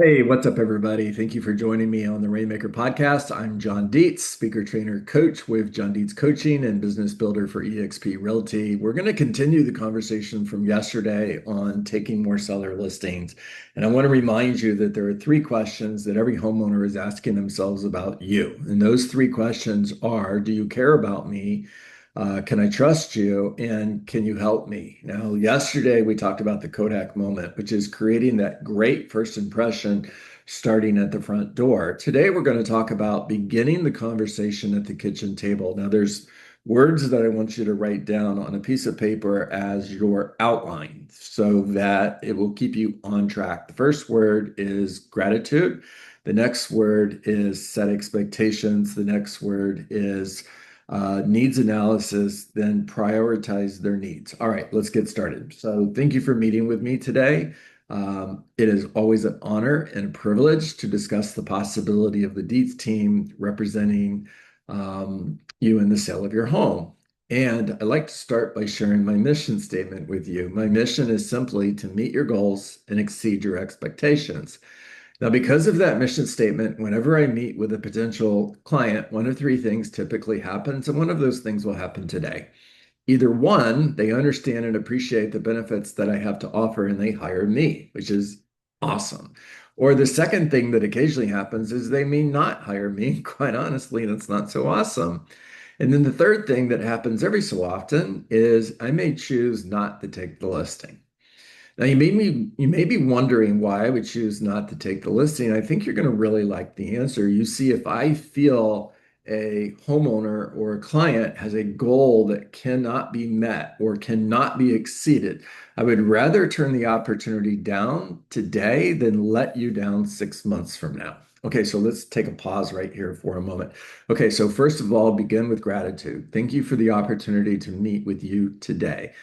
Hey, what's up, everybody? Thank you for joining me on the Rainmaker podcast. I'm John Dietz, speaker, trainer, coach with John Dietz Coaching and business builder for eXp Realty. We're going to continue the conversation from yesterday on taking more seller listings. And I want to remind you that there are three questions that every homeowner is asking themselves about you. And those three questions are, do you care about me? Can I trust you? And can you help me? Now, yesterday we talked about the Kodak moment, which is creating that great first impression starting at the front door. Today we're going to talk about beginning the conversation at the kitchen table. Now, there's words that I want you to write down on a piece of paper as your outline so that it will keep you on track. The first word is gratitude. The next word is set expectations. The next word is needs analysis, then prioritize their needs. All right, let's get started. So, thank you for meeting with me today. It is always an honor and a privilege to discuss the possibility of the Dietz team representing you in the sale of your home. And I'd like to start by sharing my mission statement with you. My mission is simply to meet your goals and exceed your expectations. Now, because of that mission statement, whenever I meet with a potential client, one of three things typically happens, and one of those things will happen today. Either one, they understand and appreciate the benefits that I have to offer and they hire me, which is awesome. Or the second thing that occasionally happens is they may not hire me. Quite honestly, that's not so awesome. And then the third thing that happens every so often is I may choose not to take the listing. Now, you may be wondering why I would choose not to take the listing. I think you're going to really like the answer. You see, if I feel a homeowner or a client has a goal that cannot be met or cannot be exceeded, I would rather turn the opportunity down today than let you down 6 months from now. Okay, so let's take a pause right here for a moment. Okay, so first of all, begin with gratitude. Thank you for the opportunity to meet with you today.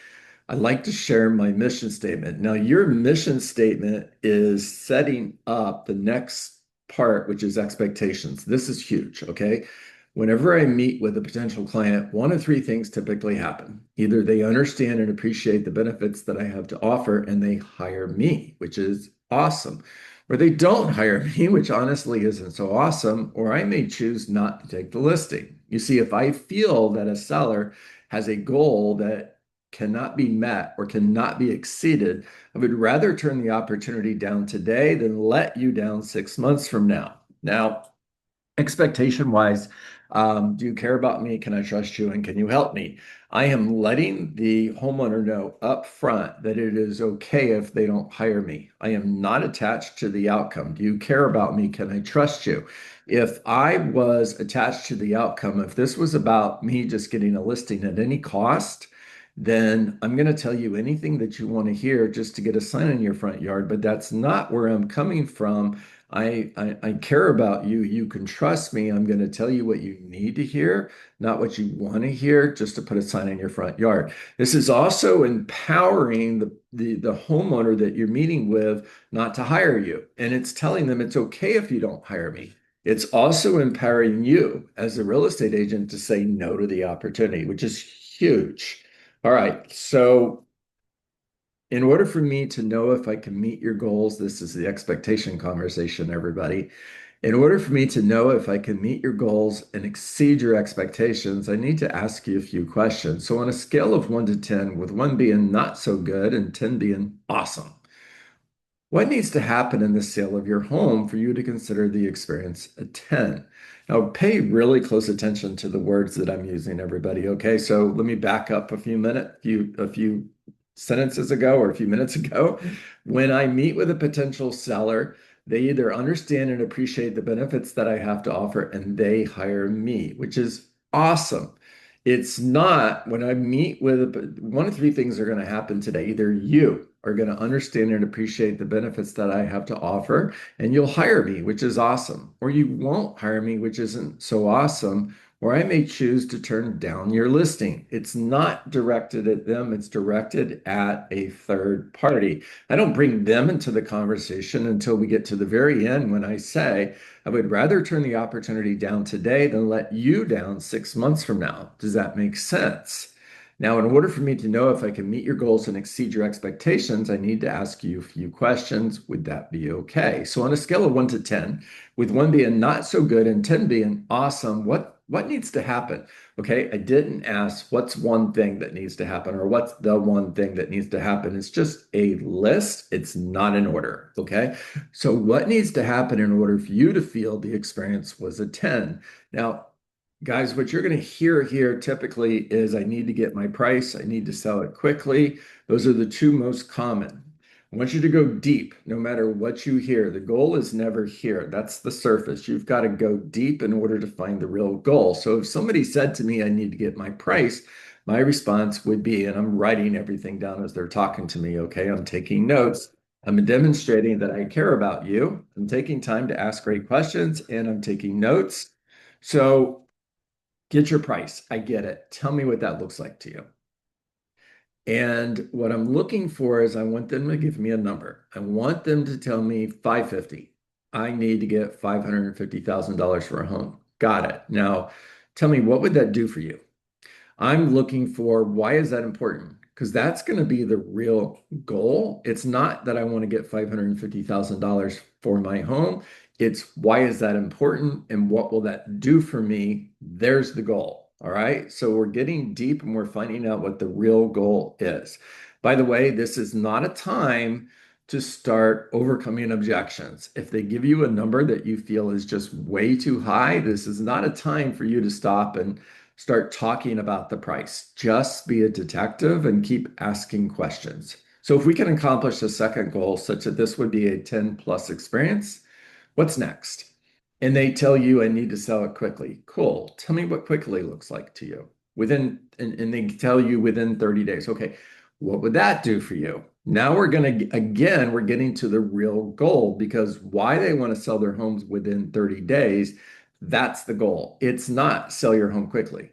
I'd like to share my mission statement. Now, your mission statement is setting up the next part, which is expectations. This is huge, okay? Whenever I meet with a potential client, one of three things typically happen. Either they understand and appreciate the benefits that I have to offer and they hire me, which is awesome. Or they don't hire me, which honestly isn't so awesome, or I may choose not to take the listing. You see, if I feel that a seller has a goal that cannot be met or cannot be exceeded, I would rather turn the opportunity down today than let you down 6 months from now. Now, expectation wise, do you care about me? Can I trust you? And can you help me? I am letting the homeowner know up front that it is okay if they don't hire me. I am not attached to the outcome. Do you care about me? Can I trust you? If I was attached to the outcome, if this was about me just getting a listing at any cost, then I'm going to tell you anything that you want to hear just to get a sign in your front yard. But that's not where I'm coming from. I care about you. You can trust me. I'm going to tell you what you need to hear, not what you want to hear, just to put a sign in your front yard. This is also empowering the homeowner that you're meeting with not to hire you. And it's telling them it's okay if you don't hire me. It's also empowering you as a real estate agent to say no to the opportunity, which is huge. All right. So in order for me to know if I can meet your goals, this is the expectation conversation, everybody. In order for me to know if I can meet your goals and exceed your expectations, I need to ask you a few questions. So, on a scale of 1 to 10, with 1 being not so good and 10 being awesome, what needs to happen in the sale of your home for you to consider the experience a 10? Now, pay really close attention to the words that I'm using, everybody. Okay, so let me back up a few sentences ago or a few minutes ago. When I meet with a potential seller, they either understand and appreciate the benefits that I have to offer and they hire me, which is awesome. It's not when I meet with one of three things are going to happen today. Either you are going to understand and appreciate the benefits that I have to offer, and you'll hire me, which is awesome. Or you won't hire me, which isn't so awesome. Or I may choose to turn down your listing. It's not directed at them, it's directed at a third party. I don't bring them into the conversation until we get to the very end when I say, I would rather turn the opportunity down today than let you down 6 months from now. Does that make sense? Now, in order for me to know if I can meet your goals and exceed your expectations, I need to ask you a few questions. Would that be okay? So, on a scale of 1 to 10, with 1 being not so good and 10 being awesome, what needs to happen? Okay, I didn't ask what's one thing that needs to happen or what's the one thing that needs to happen. It's just a list. It's not an order. Okay, so what needs to happen in order for you to feel the experience was a 10? Now, guys, what you're going to hear here typically is I need to get my price, I need to sell it quickly. Those are the two most common. I want you to go deep no matter what you hear. The goal is never here. That's the surface. You've got to go deep in order to find the real goal. So if somebody said to me, I need to get my price, my response would be, and I'm writing everything down as they're talking to me, okay? I'm taking notes. I'm demonstrating that I care about you. I'm taking time to ask great questions and I'm taking notes. So get your price. I get it. Tell me what that looks like to you. And what I'm looking for is I want them to give me a number. I want them to tell me 550. I need to get $550,000 for a home. Got it. Now, tell me what would that do for you? I'm looking for why is that important? Because that's going to be the real goal. It's not that I want to get $550,000 for my home. It's why is that important and what will that do for me? There's the goal. All right. So we're getting deep and we're finding out what the real goal is. By the way, this is not a time to start overcoming objections. If they give you a number that you feel is just way too high, this is not a time for you to stop and start talking about the price. Just be a detective and keep asking questions. So if we can accomplish the second goal, such that this would be a 10 plus experience, what's next? And they tell you I need to sell it quickly. Cool. Tell me what quickly looks like to you. And they tell you within 30 days. Okay, what would that do for you? Now we're getting to the real goal because why they want to sell their homes within 30 days, that's the goal. It's not sell your home quickly.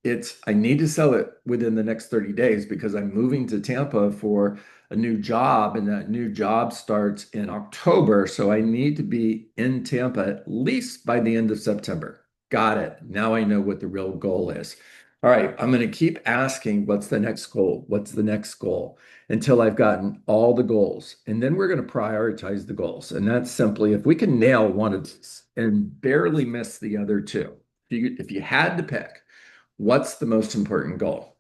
It's I need to sell it within the next 30 days because I'm moving to Tampa for a new job, and that new job starts in October. So I need to be in Tampa at least by the end of September. Got it. Now I know what the real goal is. All right, I'm going to keep asking what's the next goal? What's the next goal? Until I've gotten all the goals. And then we're going to prioritize the goals. And that's simply if we can nail one of these and barely miss the other two. If you had to pick, what's the most important goal?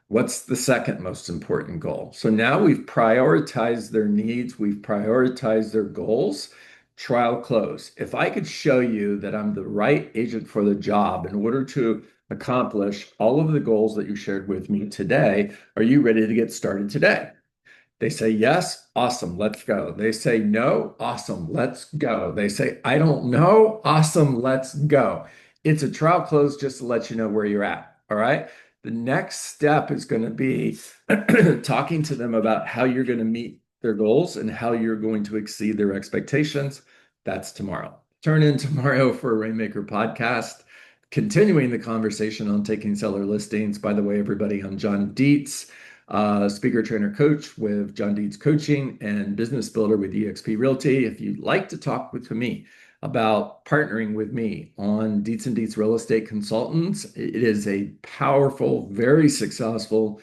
What's the second most important goal? So now we've prioritized their needs, we've prioritized their goals. Trial close. If I could show you that I'm the right agent for the job in order to accomplish all of the goals that you shared with me today, are you ready to get started today? They say yes, awesome, let's go. They say no, awesome, let's go. They say I don't know, awesome, let's go. It's a trial close just to let you know where you're at. All right. The next step is going to be talking to them about how you're going to meet their goals and how you're going to exceed their expectations. That's tomorrow. Turn in tomorrow for a Rainmaker podcast, continuing the conversation on taking seller listings. By the way, everybody, I'm John Dietz, speaker, trainer, coach with John Dietz Coaching and business builder with eXp Realty. If you'd like to talk with me about partnering with me on Dietz and Dietz Real Estate Consultants, it is a powerful, very successful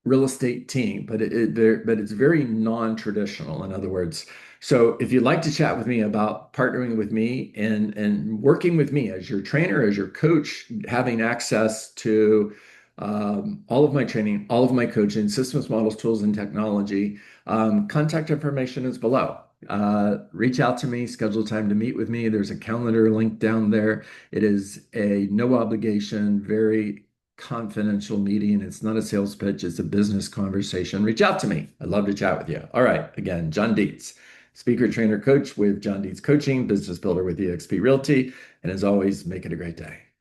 real estate team, but it's very non-traditional. In other words, so if you'd like to chat with me about partnering with me and working with me as your trainer, as your coach, having access to all of my training, all of my coaching, systems, models, tools, and technology, contact information is below. Reach out to me, schedule time to meet with me. There's a calendar link down there. It is a no obligation, very confidential meeting. It's not a sales pitch, it's a business conversation. Reach out to me. I'd love to chat with you. All right. Again, John Dietz, speaker, trainer, coach with John Dietz Coaching, business builder with eXp Realty. And as always, make it a great day.